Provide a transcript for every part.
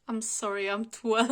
I'm sorry, I'm 12.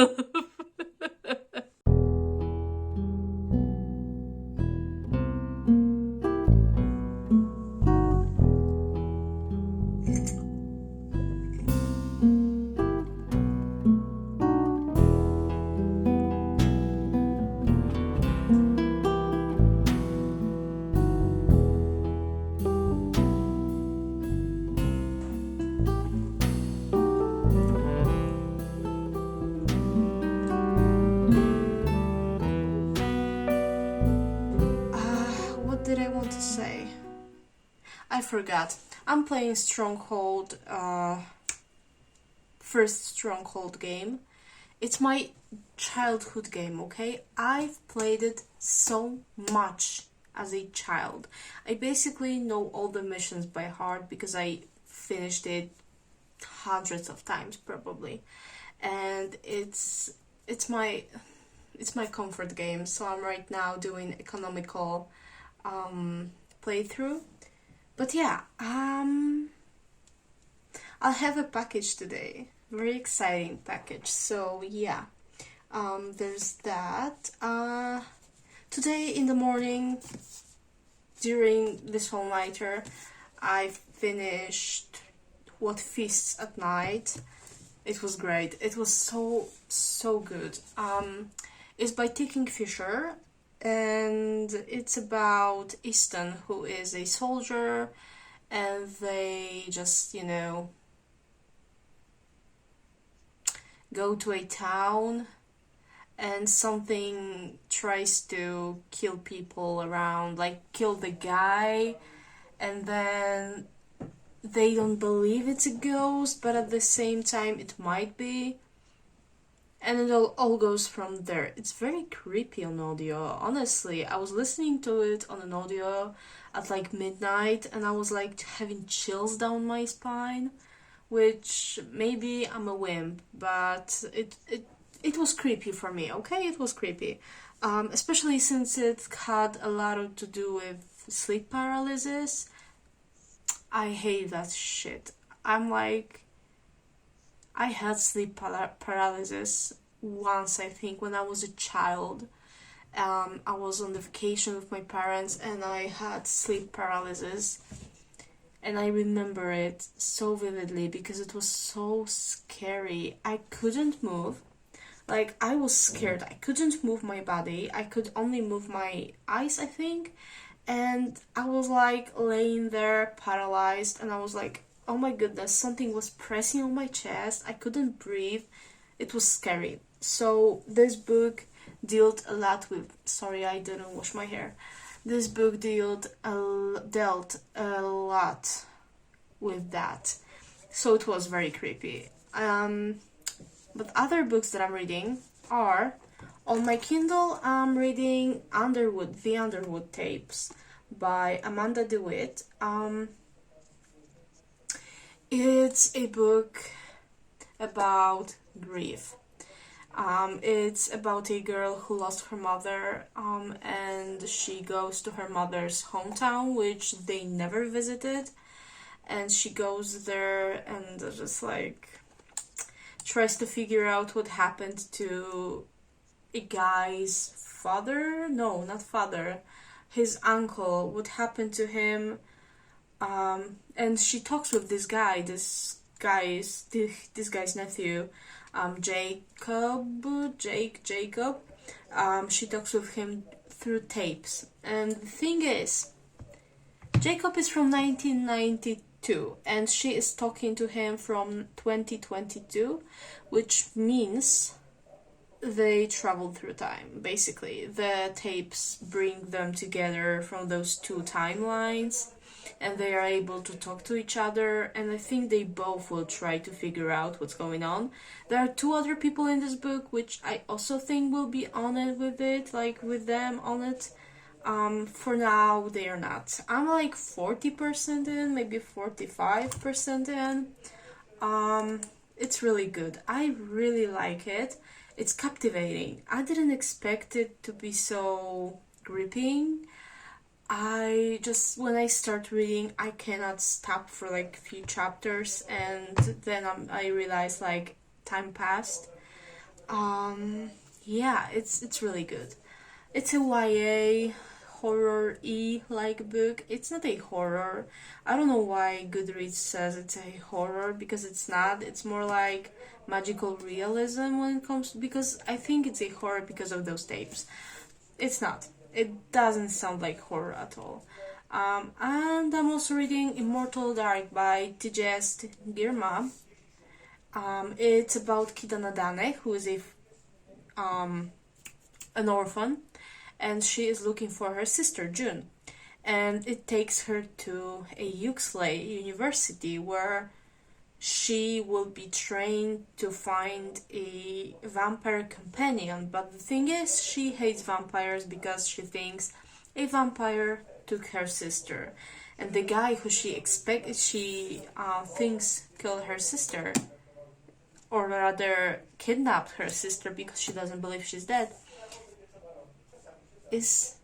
What did I want to say? I forgot. I'm playing Stronghold, first Stronghold game. It's my childhood game, okay? I've played it so much as a child. I basically know all the missions by heart because I finished it hundreds of times probably. And it's my comfort game. So I'm right now doing economical playthrough. But yeah, I'll have a package today. Very exciting package. So yeah, there's that. Today in the morning, during this all-nighter, I finished What Feasts at Night. It was great. It was so good. It's by T. Kingfisher, and it's about Easton, who is a soldier, and they just, go to a town, and something tries to kill people around, like kill the guy, and then they don't believe it's a ghost, but at the same time it might be. And it all goes from there. It's very creepy on audio. Honestly, I was listening to it on an audio at like midnight, and I was like having chills down my spine, which maybe I'm a wimp, but it was creepy for me. Okay, it was creepy, especially since it had a lot to do with sleep paralysis. I hate that shit. I'm like, I had sleep paralysis once, I think, when I was a child. I was on the vacation with my parents and I had sleep paralysis. And I remember it so vividly because it was so scary. I couldn't move. Like, I was scared. I couldn't move my body. I could only move my eyes, I think. And I was like laying there paralyzed, and I was like, oh my goodness, something was pressing on my chest. I couldn't breathe. It was scary. So this book dealt a lot with. Sorry, I didn't wash my hair. This book dealt a lot with that. So it was very creepy. But other books that I'm reading are on my Kindle. I'm reading The Underwood Tapes by Amanda DeWitt. It's a book about grief. It's about a girl who lost her mother, and she goes to her mother's hometown, which they never visited, and she goes there and just like tries to figure out what happened to a guy's father. No, not father. His uncle. What happened to him? And she talks with this guy. This guy's nephew, Jacob. She talks with him through tapes. And the thing is, Jacob is from 1992, and she is talking to him from 2022, which means they traveled through time. Basically, the tapes bring them together from those two timelines, and they are able to talk to each other, and I think they both will try to figure out what's going on. There are two other people in this book, which I also think will be on it with it, like with them on it. For now, they are not. I'm like 40% in, maybe 45% in. It's really good. I really like it. It's captivating. I didn't expect it to be so gripping. When I start reading, I cannot stop for like a few chapters, and then I realize like time passed. Yeah, it's really good. It's a YA horror-y like book. It's not a horror. I don't know why Goodreads says it's a horror because it's not. It's more like magical realism when it comes because I think it's a horror because of those tapes. It's not. It doesn't sound like horror at all. And I'm also reading Immortal Dark by Tigest Girma. It's about Kidana Dane, who is um, an orphan, and she is looking for her sister June. And it takes her to a Yuxley university where she will be trained to find a vampire companion. But the thing is, she hates vampires because she thinks a vampire took her sister. And the guy who she thinks killed her sister, or rather kidnapped her sister because she doesn't believe she's dead, is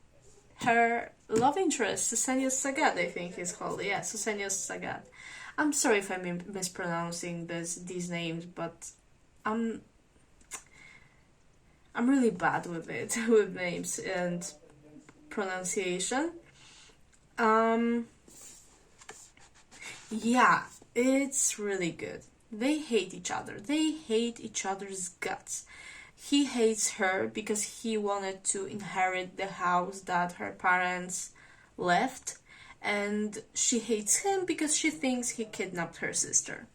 her love interest, Susenius Sagat, I think he's called. Yeah, Susenius Sagat. I'm sorry if I'm mispronouncing these names, but I'm really bad with it, with names and pronunciation. Yeah, it's really good. They hate each other. They hate each other's guts. He hates her because he wanted to inherit the house that her parents left, and she hates him because she thinks he kidnapped her sister.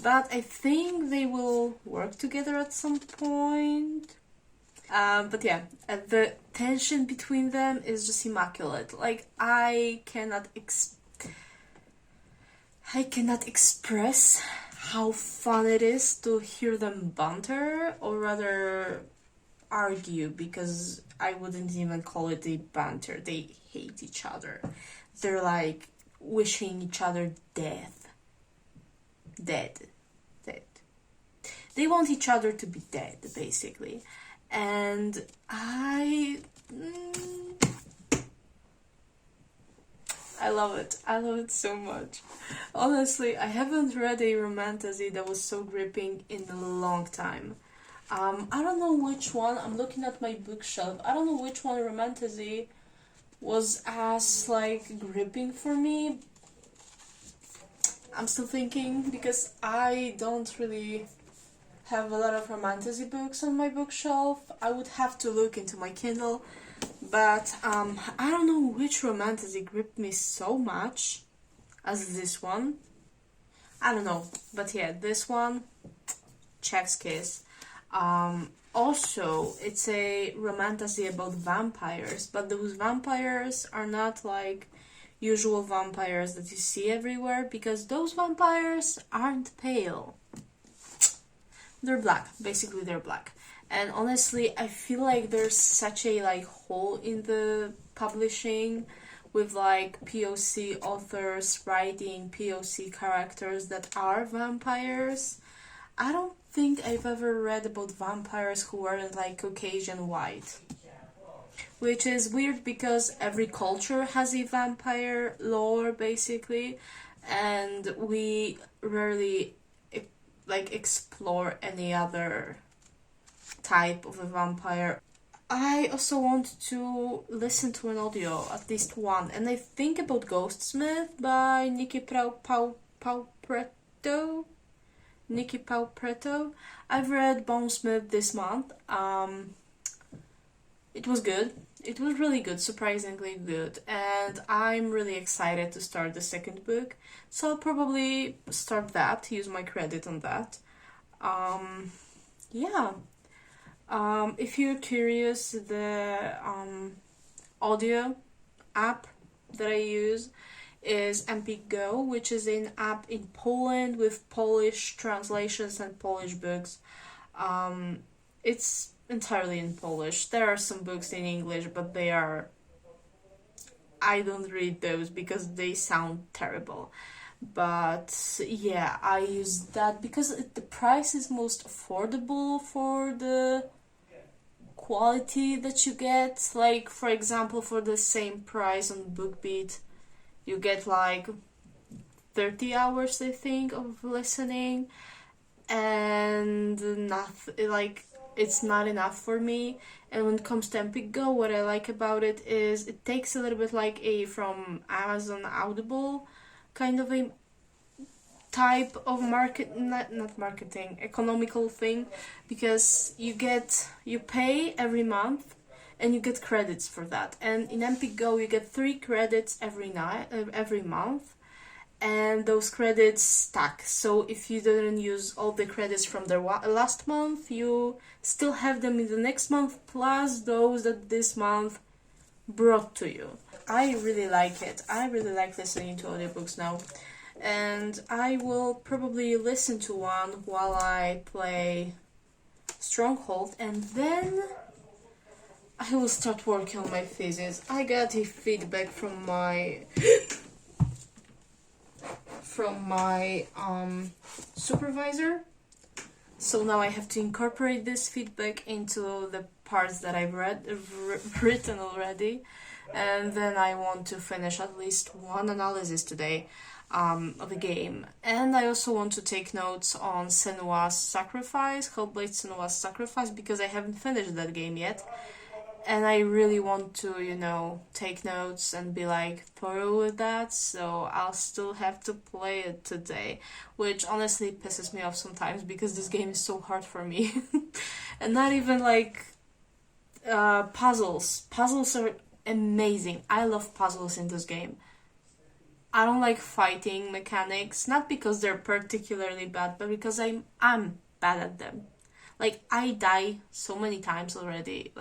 But I think they will work together at some point. But yeah, the tension between them is just immaculate. Like, I cannot express how fun it is to hear them banter, or rather argue, because I wouldn't even call it a banter. They hate each other. They're like wishing each other death. Dead. They want each other to be dead, basically. And I love it. I love it so much. Honestly, I haven't read a romantasy that was so gripping in a long time. I don't know which one. I'm looking at my bookshelf. I don't know which one romantasy was as like gripping for me. I'm still thinking because I don't really have a lot of romantasy books on my bookshelf. I would have to look into my Kindle. But I don't know which romantasy gripped me so much as this one. I don't know. But yeah, this one, chef's kiss. Also, it's a romantasy about vampires, but those vampires are not like usual vampires that you see everywhere, because those vampires aren't pale. They're black. Basically, they're black. And honestly, I feel like there's such a like hole in the publishing with like POC authors writing POC characters that are vampires. I don't think I've ever read about vampires who weren't like Caucasian white. Which is weird because every culture has a vampire lore basically, and we rarely like explore any other type of a vampire. I also want to listen to an audio, at least one, and I think about Ghostsmith by Nikki Paupretto. Nikki Paupretto. I've read Bonesmith this month. It was good. It was really good, surprisingly good, and I'm really excited to start the second book. So I'll probably start that, use my credit on that. Yeah. If you're curious, the audio app that I use is MP Go, which is an app in Poland with Polish translations and Polish books. It's entirely in Polish. There are some books in English, but I don't read those because they sound terrible. But yeah, I use that because the price is most affordable for the quality that you get. Like, for example, for the same price on BookBeat, you get like 30 hours, I think, of listening. and it's not enough for me. And when it comes to Epic Go, what I like about it is it takes a little bit like a from Amazon Audible kind of a type of not marketing, economical thing, because you pay every month and you get credits for that. And in Epic Go you get 3 credits every month, and those credits stack. So if you didn't use all the credits from the last month, you still have them in the next month, plus those that this month brought to you. I really like it. I really like listening to audiobooks now. And I will probably listen to one while I play Stronghold, and then I will start working on my thesis. I got a feedback from my supervisor, so now I have to incorporate this feedback into the parts that I've written already, and then I want to finish at least one analysis today of the game. And I also want to take notes on Senua's Sacrifice, Hellblade Senua's Sacrifice, because I haven't finished that game yet. And I really want to, take notes and be thorough with that, so I'll still have to play it today, which honestly pisses me off sometimes because this game is so hard for me. And not even puzzles. Puzzles are amazing. I love puzzles in this game. I don't like fighting mechanics, not because they're particularly bad, but because I'm bad at them. I die so many times already,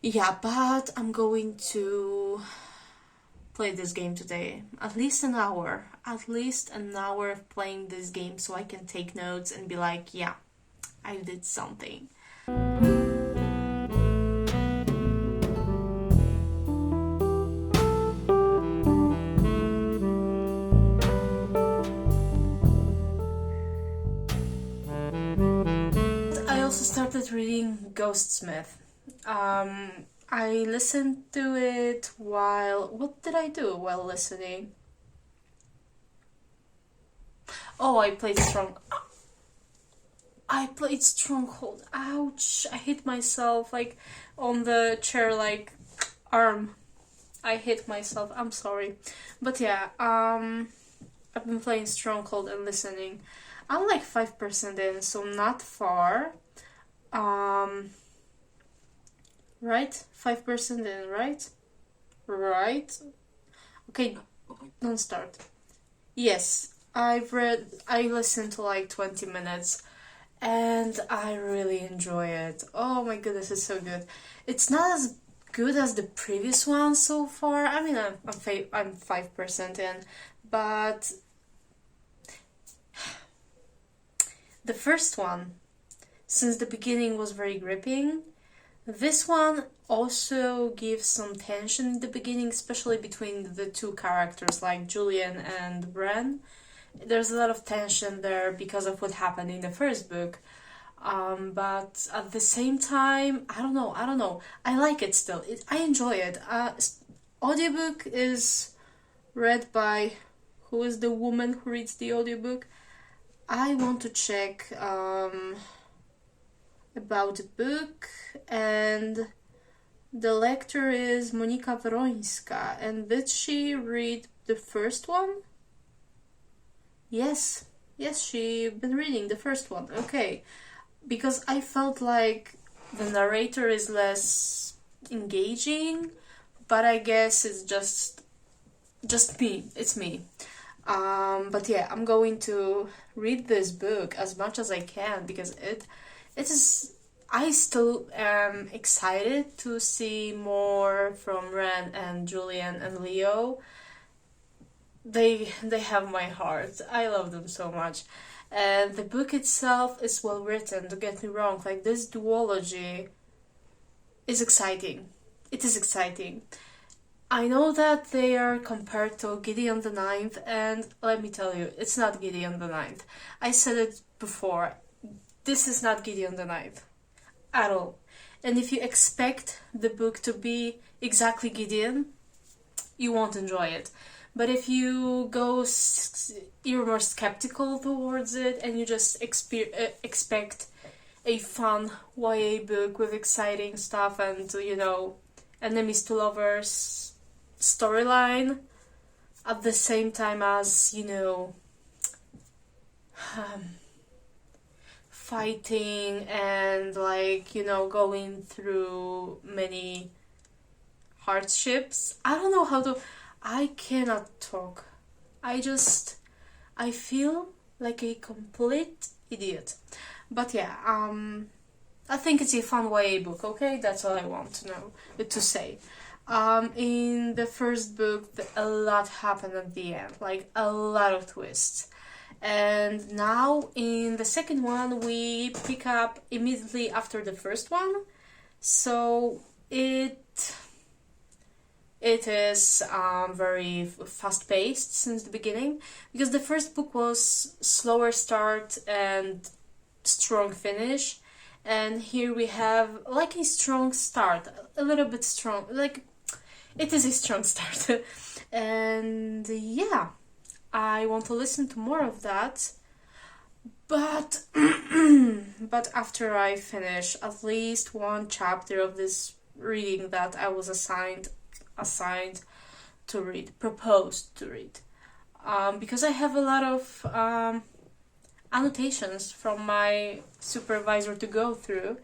yeah, but I'm going to play this game today. At least an hour. At least an hour of playing this game so I can take notes and be yeah, I did something. I also started reading Ghostsmith. I listened to it while... What did I do while listening? Oh, I played Stronghold. Ouch! I hit myself, on the chair, arm. I hit myself. I'm sorry. But yeah, I've been playing Stronghold and listening. I'm 5% in, so not far. Right? 5% in, right? Right? Okay, don't start. Yes, I listened to 20 minutes and I really enjoy it. Oh my goodness, it's so good. It's not as good as the previous one so far. I mean, I'm 5% in, but the first one, since the beginning, was very gripping. This one also gives some tension in the beginning, especially between the two characters, Julian and Bran. There's a lot of tension there because of what happened in the first book. But at the same time, I don't know. I like it still. I enjoy it. Audiobook is read by... Who is the woman who reads the audiobook? I want to check... about the book, and the lector is Monika Wrońska. And did she read the first one? Yes, she been reading the first one. Okay, because I felt like the narrator is less engaging, but I guess it's just me. It's me. But yeah, I'm going to read this book as much as I can because it is... I still am excited to see more from Ren and Julian and Leo. They have my heart. I love them so much. And the book itself is well written, don't get me wrong. This duology is exciting. It is exciting. I know that they are compared to Gideon the Ninth, and let me tell you, it's not Gideon the Ninth. I said it before. This is not Gideon the Ninth. At all. And if you expect the book to be exactly Gideon, you won't enjoy it. But if you go, you're more skeptical towards it, and you just expect a fun YA book with exciting stuff and, enemies to lovers storyline at the same time as, fighting and, going through many hardships. I don't know how to. I cannot talk. I feel like a complete idiot. But yeah, I think it's a fun YA book, okay? That's all I want to say. In the first book, a lot happened at the end, like a lot of twists. And now in the second one, we pick up immediately after the first one. So it is very fast-paced since the beginning, because the first book was slower start and strong finish, and here we have like a strong start, a little bit strong, like it is a strong start. And yeah, I want to listen to more of that, but but after I finish at least one chapter of this reading that I was assigned to read, proposed to read, because I have a lot of annotations from my supervisor to go through.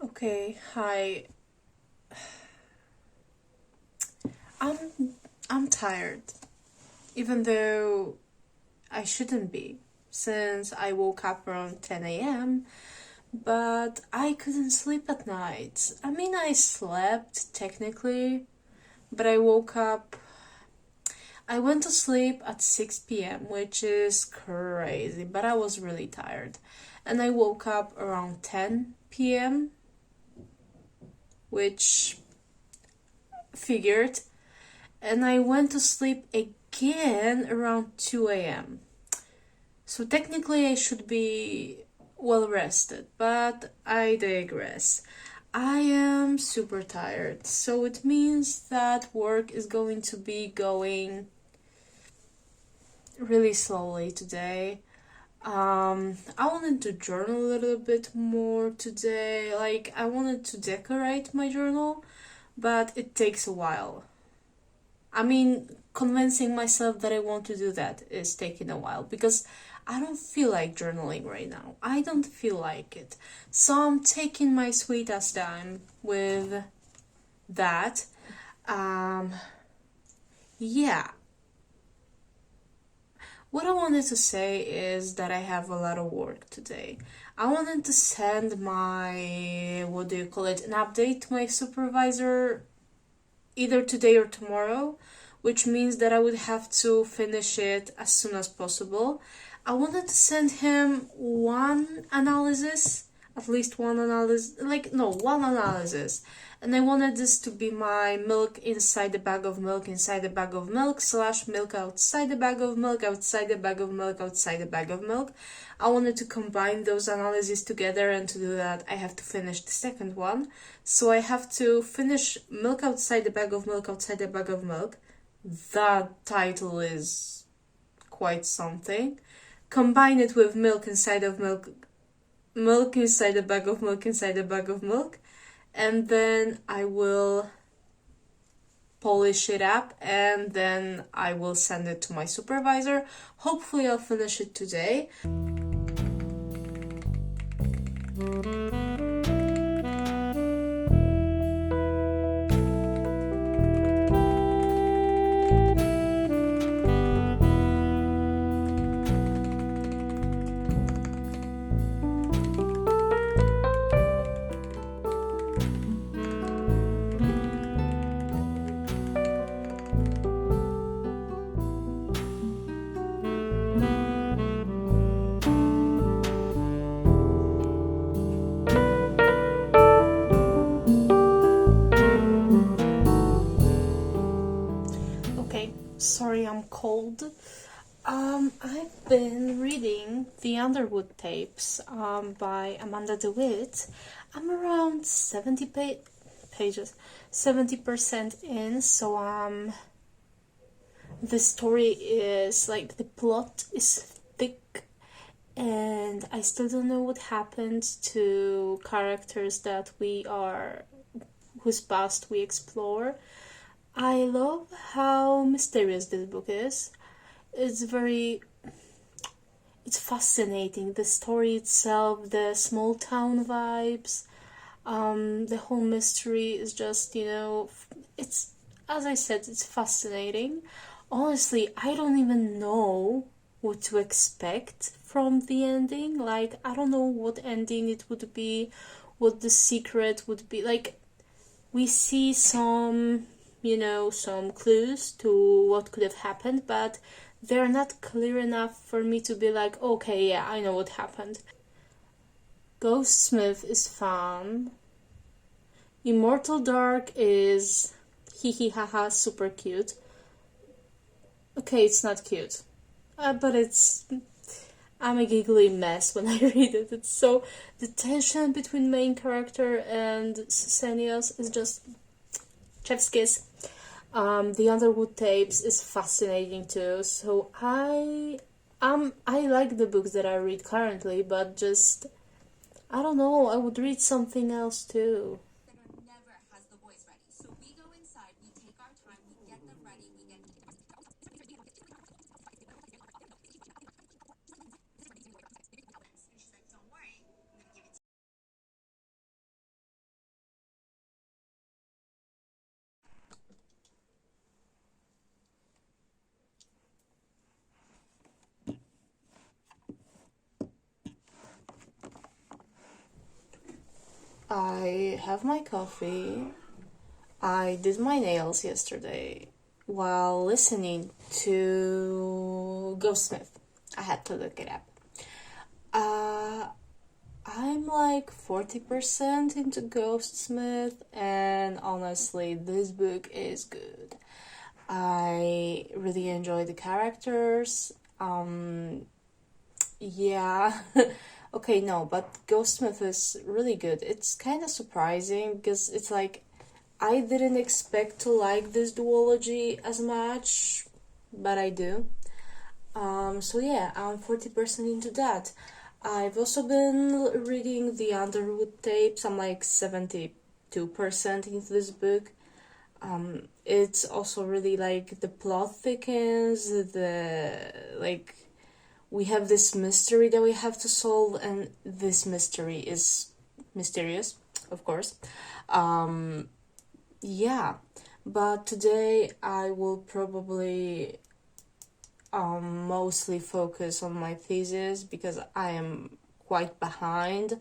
Okay, hi. I'm tired, even though I shouldn't be, since I woke up around 10 a.m., but I couldn't sleep at night. I mean, I slept technically, but I woke up. I went to sleep at 6 p.m., which is crazy, but I was really tired. And I woke up around 10 p.m., which figured, and I went to sleep again around 2 a.m. So technically I should be well rested, but I digress. I am super tired, so it means that work is going to be going really slowly today. I wanted to journal a little bit more today. Like, I wanted to decorate my journal, but it takes a while. I mean, convincing myself that I want to do that is taking a while, because I don't feel like journaling right now. I don't feel like it. So I'm taking my sweet ass time with that. Yeah. What I wanted to say is that I have a lot of work today. I wanted to send my, an update to my supervisor either today or tomorrow, which means that I would have to finish it as soon as possible. I wanted to send him one analysis at least one analysis, like, no, one analysis. And I wanted this to be my milk inside the bag of milk, inside the bag of milk, slash milk outside the bag of milk, outside the bag of milk, outside the bag of milk. I wanted to combine those analyses together, and to do that, I have to finish the second one. So I have to finish milk outside the bag of milk, outside the bag of milk. That title is quite something. Combine it with milk inside of milk, milk inside a bag of milk inside a bag of milk, and then I will polish it up, and then I will send it to my supervisor. Hopefully I'll finish it today. Sorry, I'm cold. I've been reading the Underwood tapes by Amanda DeWitt. I'm around 70 pages, 70% in, so the story is, like, the plot is thick, and I still don't know what happened to characters that whose past we explore. I love how mysterious this book is. It's fascinating. The story itself, the small town vibes, the whole mystery is just, it's, as I said, it's fascinating. Honestly, I don't even know what to expect from the ending. Like, I don't know what ending it would be, what the secret would be. Like, we see some clues to what could have happened, but they're not clear enough for me to be like, okay, yeah, I know what happened. Ghostsmith is fun. Immortal Dark is hee hee haha super cute. Okay, it's not cute, but I'm a giggly mess when I read it. It's so, the tension between main character and Sesenios is just chef's kiss. The Underwood tapes is fascinating too. So I like the books that I read currently, but just, I don't know, I would read something else too. Never has the boys ready. So we go inside, we take our time, we get them ready, we get she's like, don't worry, I'm gonna give it to I have my coffee. I did my nails yesterday while listening to Ghostsmith. I had to look it up. I'm like 40% into Ghostsmith, and honestly, this book is good. I really enjoy the characters. Yeah. Okay, no, but Ghostsmith is really good. It's kind of surprising because it's like I didn't expect to like this duology as much, but I do. So yeah, I'm 40% into that. I've also been reading the Underwood tapes. I'm like 72% into this book. It's also really like the plot thickens, we have this mystery that we have to solve, and this mystery is mysterious, of course. Yeah, but today I will probably mostly focus on my thesis because I am quite behind.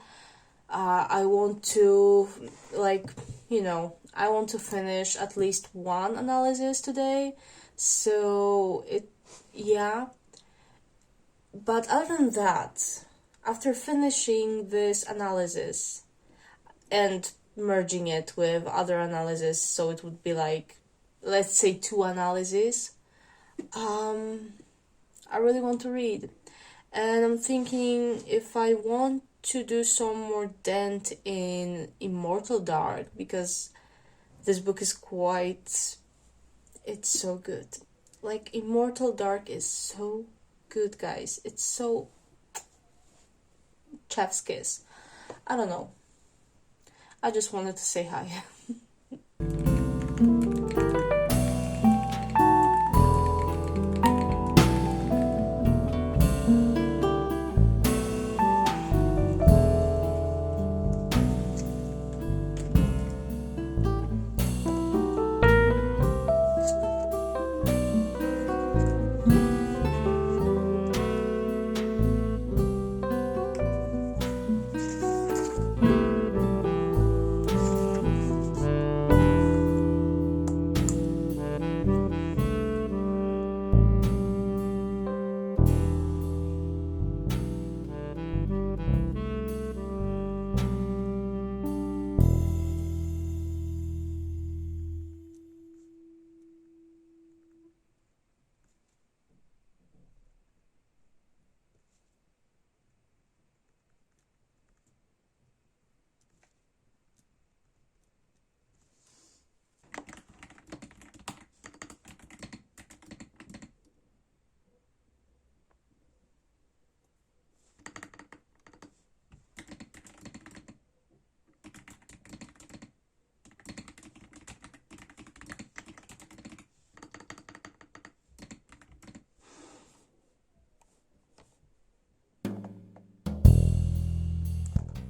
I want to, I want to finish at least one analysis today. So, yeah. But other than that, After finishing this analysis and merging it with other analysis, so it would be like, let's say, two analyses, I really want to read. And I'm thinking if I want to do some more dent in Immortal Dark, because this book is quite. It's so good. Like, Immortal Dark is so good, guys. It's so. Chef's kiss. I don't know. I just wanted to say hi.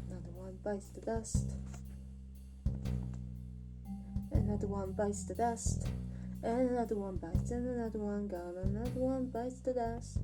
Another one bites the dust. Another one bites the dust. And another one bites, and another one gone. Another one bites the dust.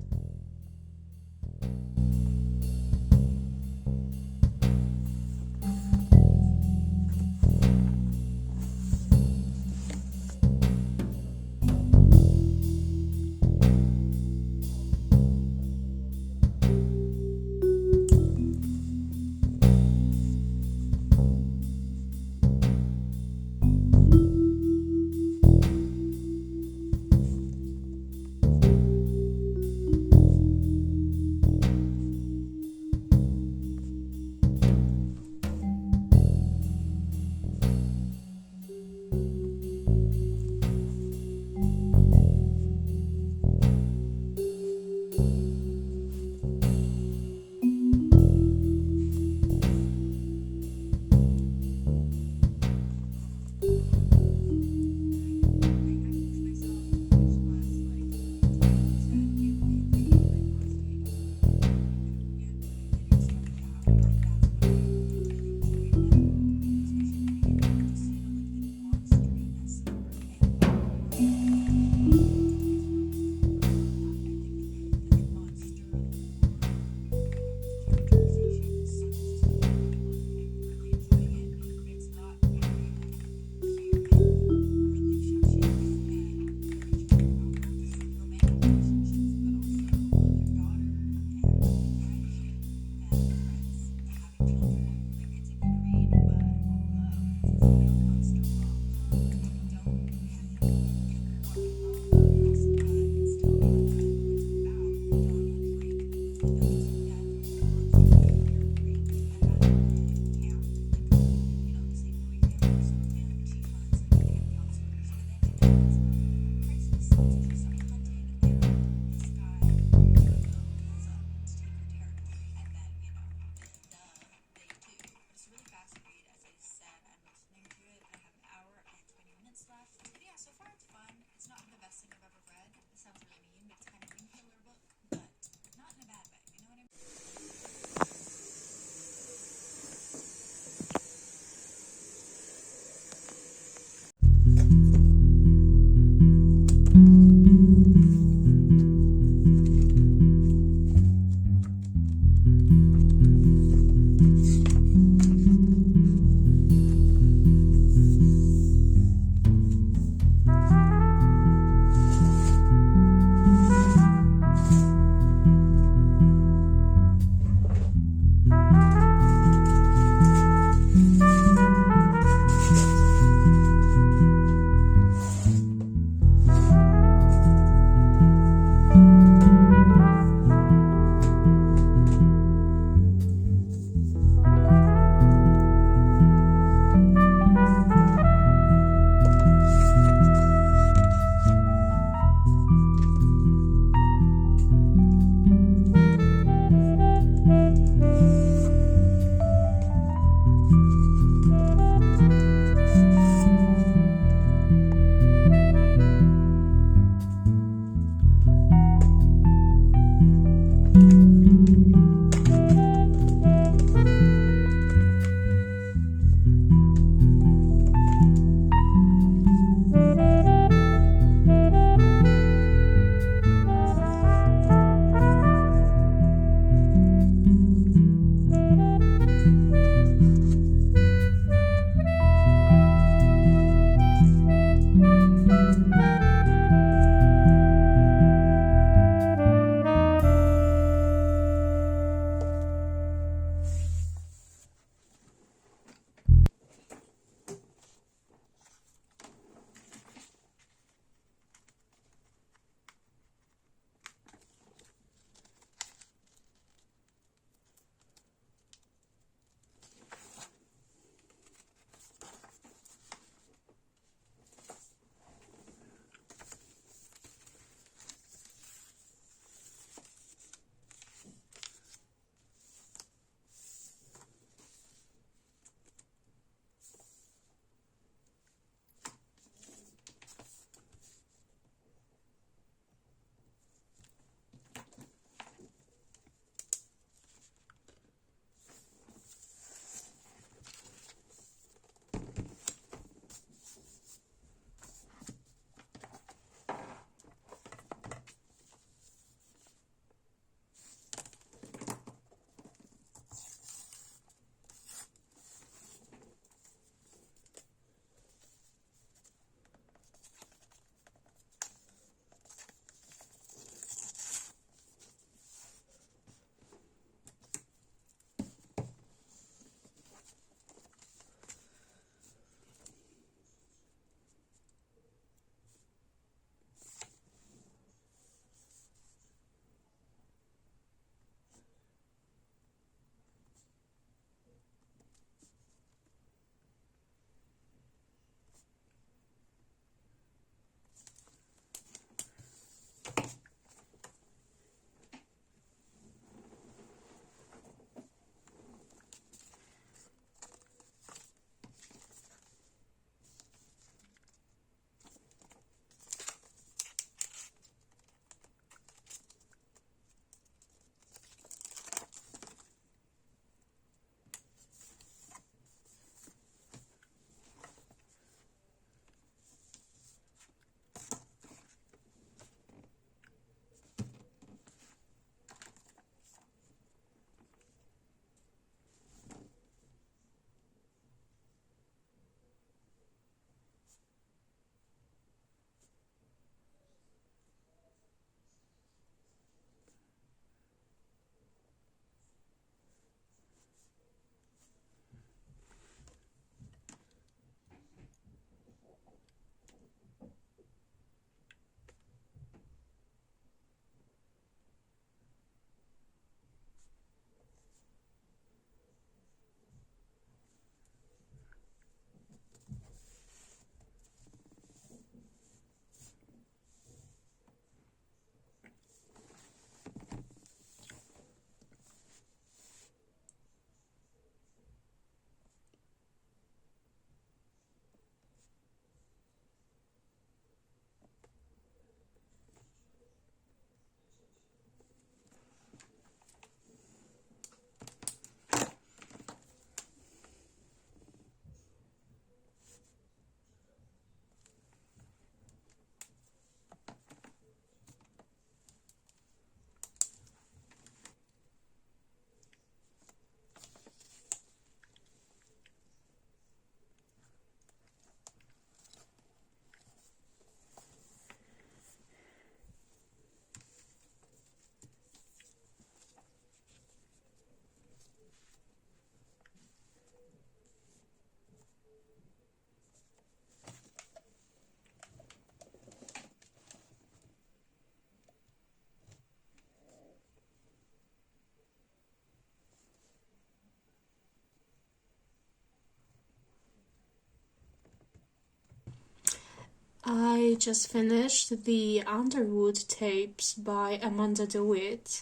I just finished the Underwood tapes by Amanda DeWitt,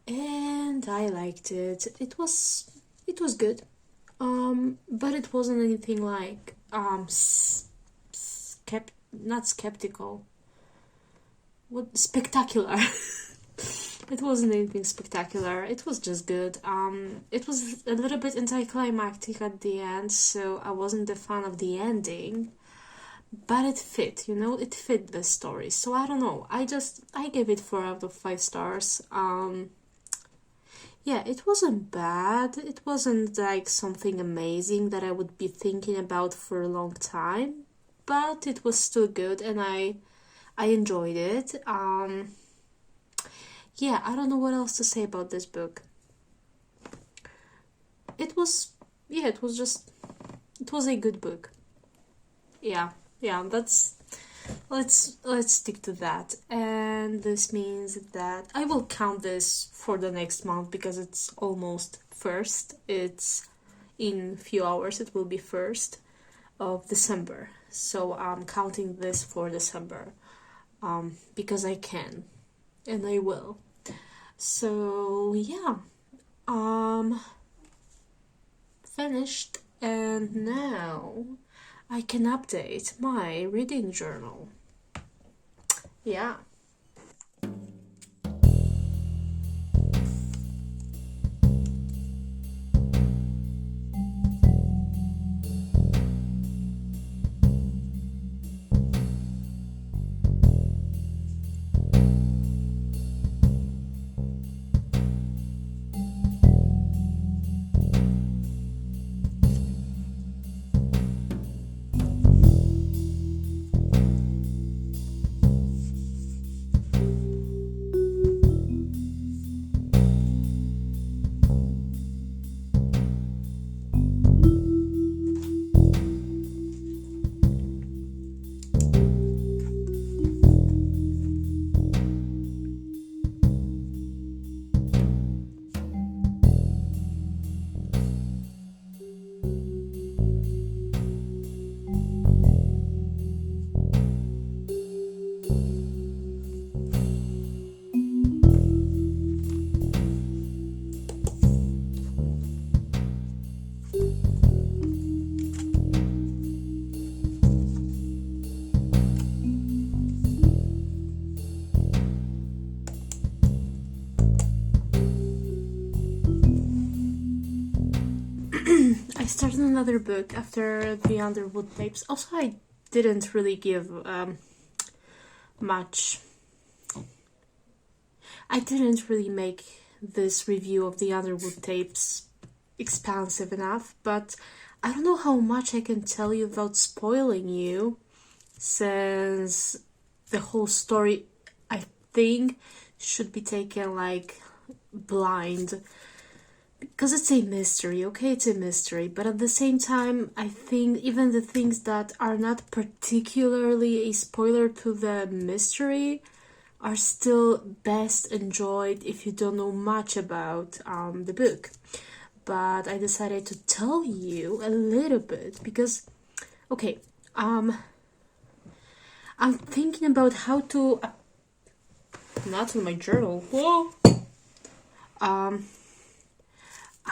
and I liked it. It was good. But it wasn't anything like not skeptical. What spectacular? It wasn't anything spectacular. It was just good. It was a little bit anticlimactic at the end, so I wasn't a fan of the ending. But it fit, it fit the story. So I don't know. I gave it 4 out of 5 stars. Yeah, it wasn't bad. It wasn't like something amazing that I would be thinking about for a long time, but it was still good, and I enjoyed it. Yeah, I don't know what else to say about this book. It was, yeah, it was a good book. Yeah, let's stick to that. And this means that I will count this for the next month because it's almost first. It's in few hours. It will be 1st of December. So I'm counting this for December because I can and I will. So yeah, finished, and now I can update my reading journal. Yeah. I started another book after the Underwood tapes. Also, I didn't really give much. I didn't really make this review of the Underwood tapes expansive enough, but I don't know how much I can tell you without spoiling you, since the whole story, I think, should be taken like blind. Because it's a mystery, okay? It's a mystery, but at the same time, I think even the things that are not particularly a spoiler to the mystery are still best enjoyed if you don't know much about the book. But I decided to tell you a little bit because, okay, I'm thinking about how to. Not in my journal. Whoa.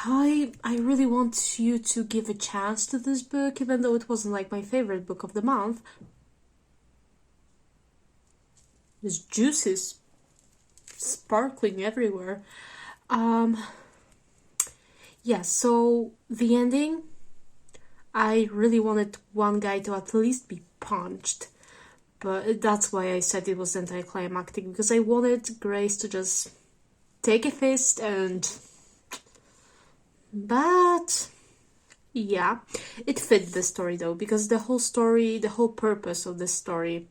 I really want you to give a chance to this book, even though it wasn't like my favorite book of the month. There's juices sparkling everywhere. Yeah, so the ending, I really wanted one guy to at least be punched. But that's why I said it was anticlimactic, because I wanted Grace to just take a fist and... But... yeah, it fit the story though, because the whole story, the whole purpose of this story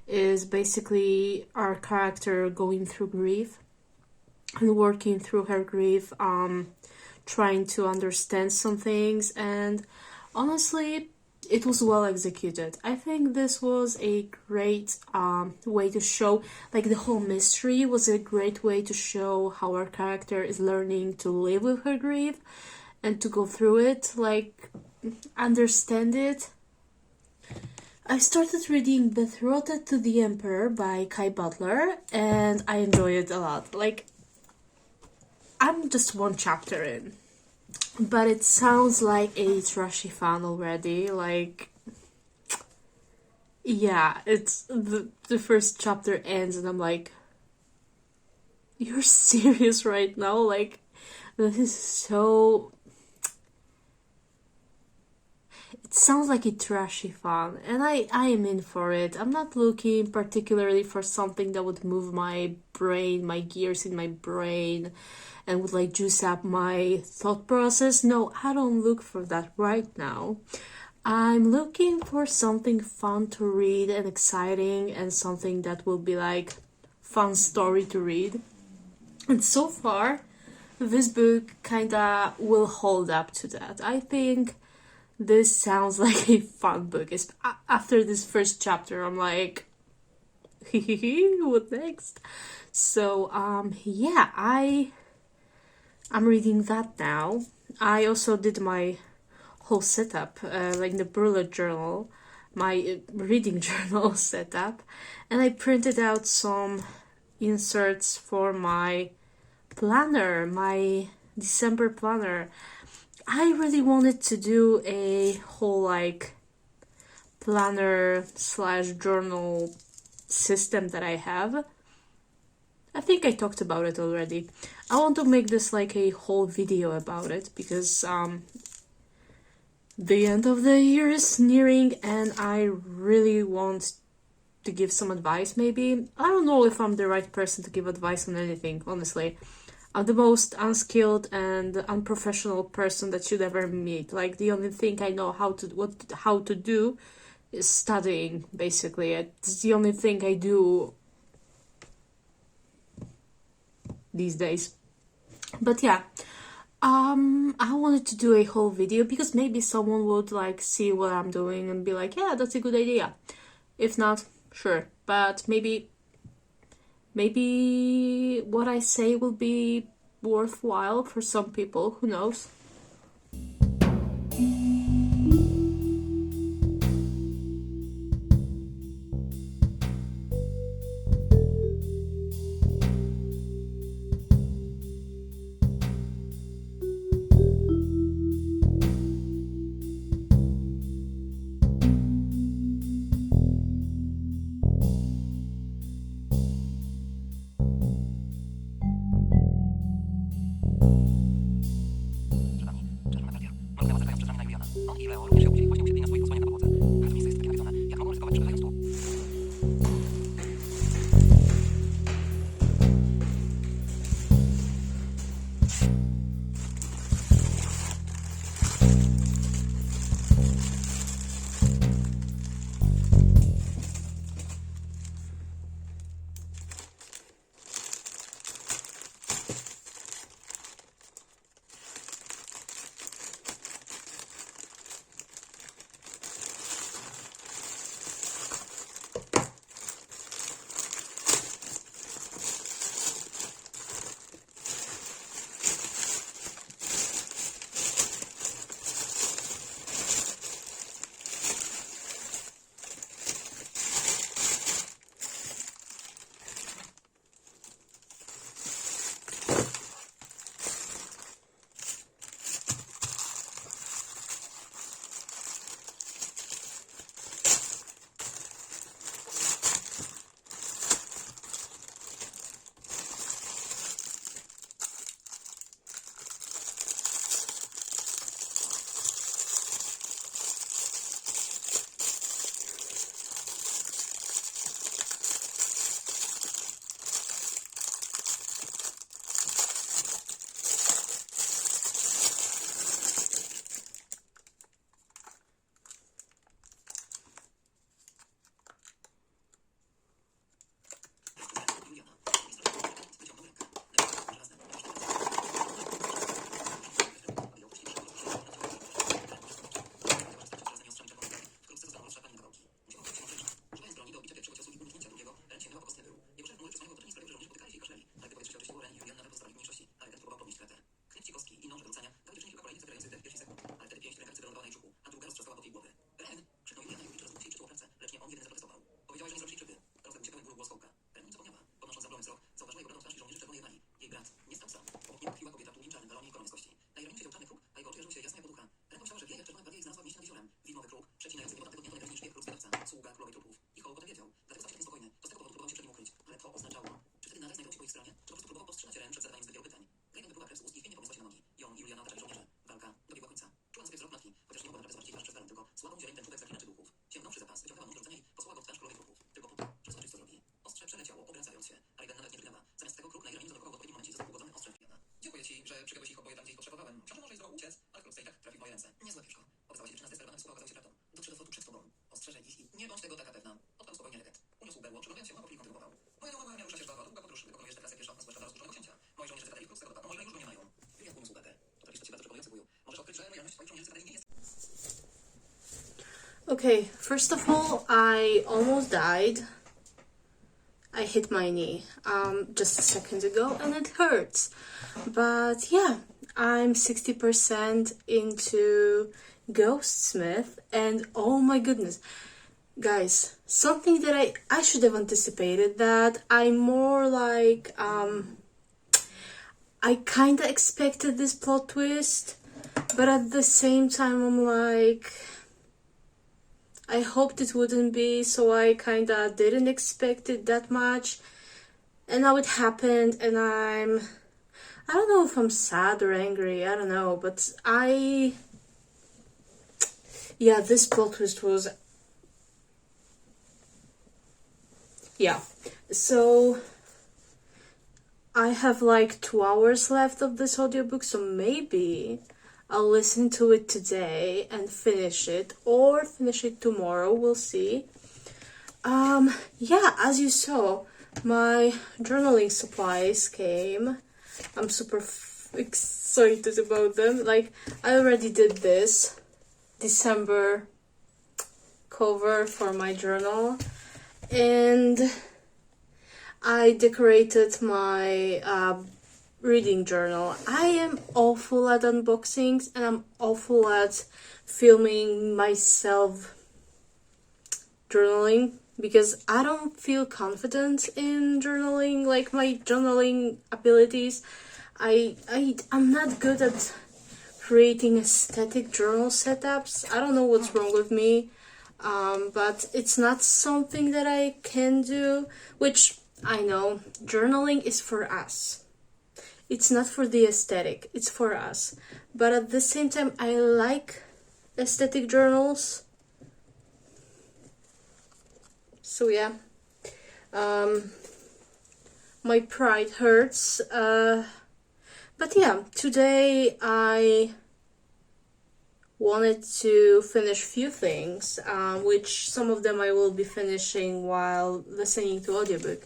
is basically our character going through grief and working through her grief, trying to understand some things, and honestly, it was well executed. I think this was a great way to show, like, the whole mystery was a great way to show how our character is learning to live with her grief and to go through it, like, understand it. I started reading Betrothed to the Emperor by Kai Butler, and I enjoy it a lot. Like, I'm just one chapter in, but it sounds like a trashy fan already. Like, yeah, it's the first chapter ends, and I'm like, you're serious right now? Like, this is so. It sounds like a trashy fan, and I am in for it. I'm not looking particularly for something that would move my brain, my gears in my brain, and would like juice up my thought process. No, I don't look for that right now. I'm looking for something fun to read and exciting, and something that will be like fun story to read. And so far, this book kinda will hold up to that. I think this sounds like a fun book. After this first chapter, I'm like, what next? So, yeah, I'm reading that now. I also did my whole setup, like the bullet journal, my reading journal setup, and I printed out some inserts for my planner, my December planner. I really wanted to do a whole like planner slash journal system that I have. I think I talked about it already. I want to make this like a whole video about it because the end of the year is nearing and I really want to give some advice maybe. I don't know if I'm the right person to give advice on anything, honestly. I'm the most unskilled and unprofessional person that you'd ever meet. Like the only thing I know how to do is studying. Basically, it's the only thing I do these days. But yeah, I wanted to do a whole video because maybe someone would like see what I'm doing and be like, yeah, that's a good idea. If not, sure, but maybe what I say will be worthwhile for some people, who knows. Okay, first of all, I almost died. I hit my knee just a second ago and it hurts. But yeah, I'm 60% into Ghostsmith and oh my goodness. Guys, something that I should have anticipated, that I'm more like I kinda expected this plot twist, but at the same time I'm like, I hoped it wouldn't be, so I kinda didn't expect it that much. And now it happened, and I don't know if I'm sad or angry, I don't know, but yeah, this plot twist was, yeah. So, I have like 2 hours left of this audiobook, so maybe I'll listen to it today and finish it, or finish it tomorrow, we'll see. Yeah, as you saw, my journaling supplies came. I'm super excited about them. Like, I already did this December cover for my journal, and I decorated my reading journal. I am awful at unboxings, and I'm awful at filming myself journaling because I don't feel confident in journaling, like my journaling abilities. I'm not good at creating aesthetic journal setups. I don't know what's wrong with me, but it's not something that I can do, which I know journaling is for us. It's not for the aesthetic, it's for us. But at the same time, I like aesthetic journals. So yeah, my pride hurts. But yeah, today I wanted to finish few things, which some of them I will be finishing while listening to audiobook.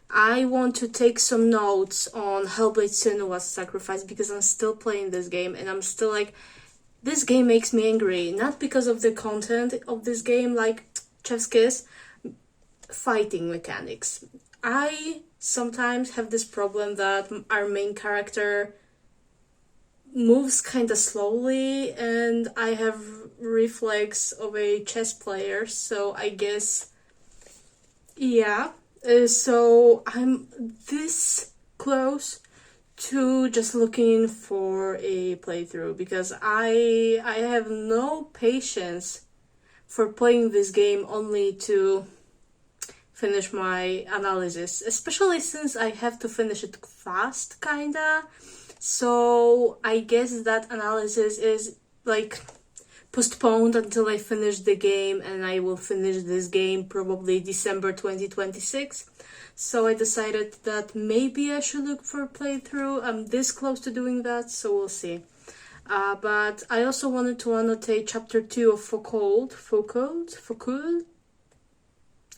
I want to take some notes on Hellblade Senua's Sacrifice because I'm still playing this game and I'm still like, this game makes me angry. Not because of the content of this game, like Chef's Kiss, fighting mechanics. I sometimes have this problem that our main character moves kind of slowly and I have reflex of a chess player, so I guess, yeah. So I'm this close to just looking for a playthrough because I have no patience for playing this game only to finish my analysis, especially since I have to finish it fast, kinda. So I guess that analysis is like postponed until I finish the game, and I will finish this game probably December 2026. So I decided that maybe I should look for a playthrough. I'm this close to doing that, so we'll see. But I also wanted to annotate chapter 2 of Foucault.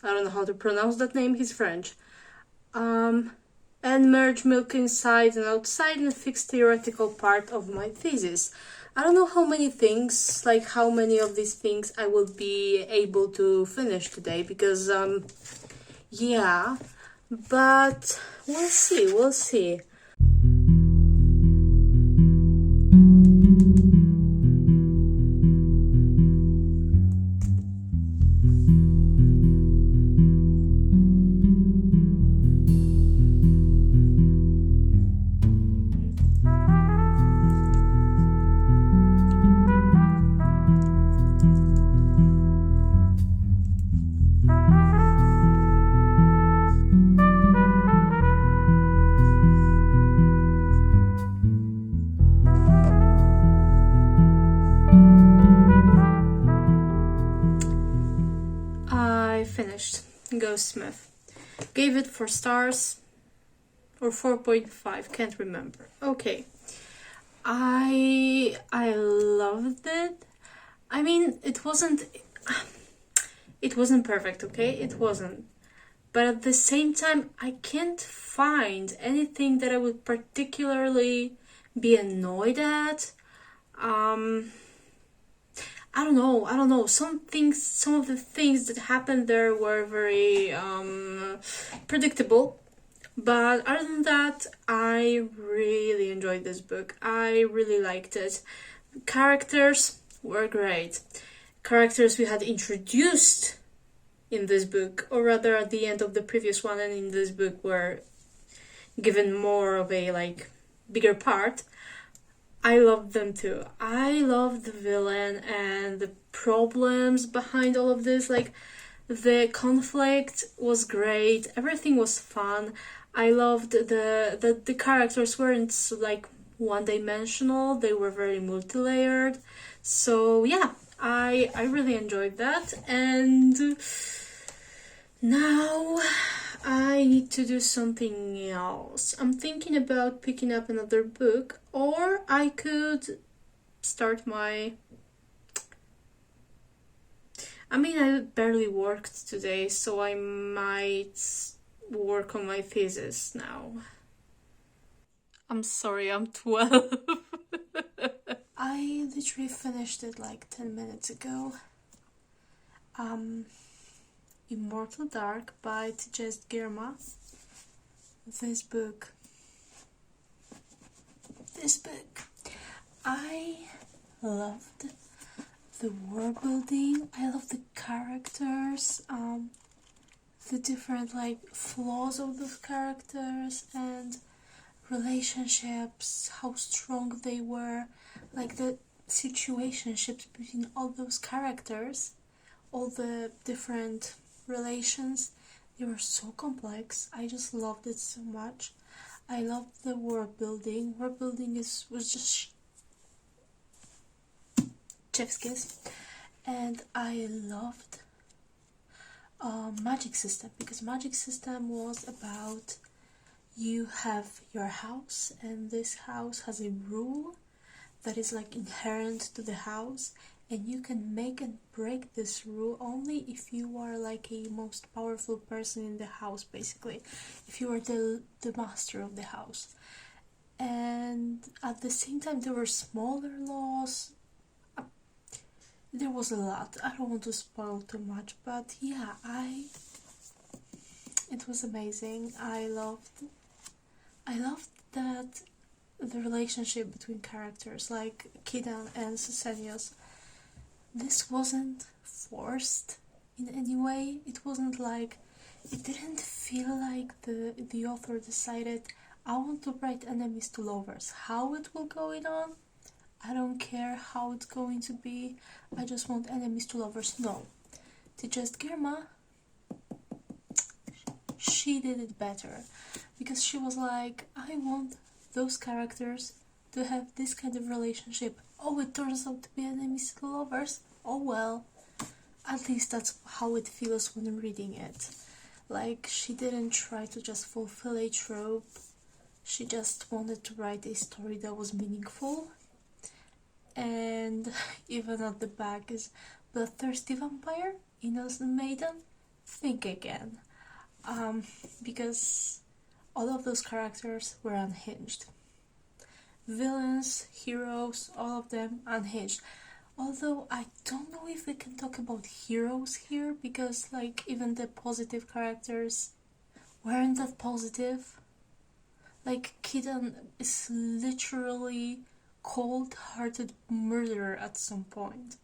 I don't know how to pronounce that name, he's French. And merge milk inside and outside and fix theoretical part of my thesis. I don't know how many things, like how many of these things I will be able to finish today because, yeah, but we'll see. I finished Ghostsmith. Gave it 4 stars or 4.5, can't remember. Okay. I loved it. I mean, it wasn't perfect, okay? It wasn't. But at the same time, I can't find anything that I would particularly be annoyed at. I don't know. Some of the things that happened there were very predictable. But other than that, I really enjoyed this book. I really liked it. Characters were great. Characters we had introduced in this book, or rather at the end of the previous one and in this book, were given more of a like bigger part. I loved them too. I loved the villain and the problems behind all of this. Like, the conflict was great. Everything was fun. I loved the characters weren't so, like one dimensional. They were very multi-layered. So yeah, I really enjoyed that. And now I need to do something else. I'm thinking about picking up another book, or I could start my. I mean, I barely worked today, so I might work on my thesis now. I'm sorry, I'm 12. I literally finished it like 10 minutes ago. Um, Immortal Dark by Tjest Girma. This book. I loved the world building. I love the characters. The different like flaws of those characters and relationships, how strong they were, like the situationships between all those characters, all the different relations. They were so complex. I just loved it so much. I loved the world building. World building was just chef's kiss, and I loved magic system, because magic system was about you have your house, and this house has a rule that is like inherent to the house, and you can make and break this rule only if you are like a most powerful person in the house, basically, if you are the master of the house. And at the same time there were smaller laws. There was a lot. I don't want to spoil too much, but yeah, it was amazing. I loved that the relationship between characters like Kidan and Susenius. This wasn't forced in any way. It wasn't like, it didn't feel like the author decided, I want to write enemies to lovers. How it will go on, I don't care how it's going to be. I just want enemies to lovers. No. Tjest Girma, she did it better, because she was like, I want those characters to have this kind of relationship. Oh, it turns out to be enemies to lovers. Oh well. At least that's how it feels when reading it. Like, she didn't try to just fulfill a trope. She just wanted to write a story that was meaningful. And even at the back is bloodthirsty vampire, innocent maiden. Think again. Because all of those characters were unhinged. Villains, heroes, all of them unhinged. Although I don't know if we can talk about heroes here, because like even the positive characters weren't that positive. Like, Kidan is literally cold-hearted murderer at some point.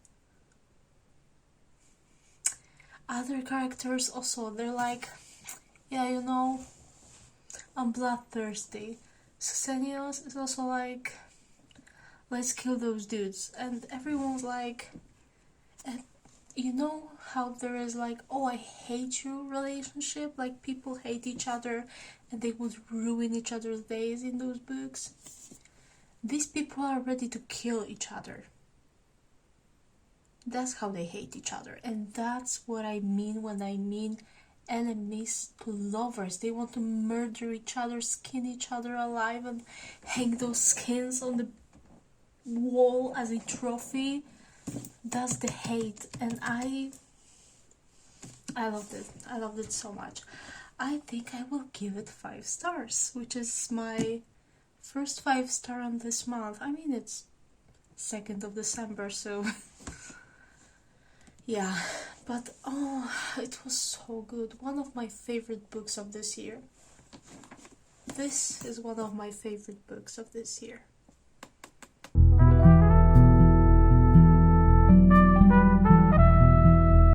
Other characters also, they're like, yeah, you know, I'm bloodthirsty. Susenius is also like, let's kill those dudes. And everyone's like, you know how there is like, oh, I hate you relationship? Like, people hate each other and they would ruin each other's days in those books. These people are ready to kill each other. That's how they hate each other. And that's what I mean when I mean enemies to lovers. They want to murder each other, skin each other alive, and hang those skins on the wall as a trophy. That's the hate. And I loved it. I loved it so much. I think I will give it 5 stars, which is my first 5-star on this month. I mean, it's 2nd of December, so Yeah, but oh, it was so good. One of my favorite books of this year. This is one of my favorite books of this year.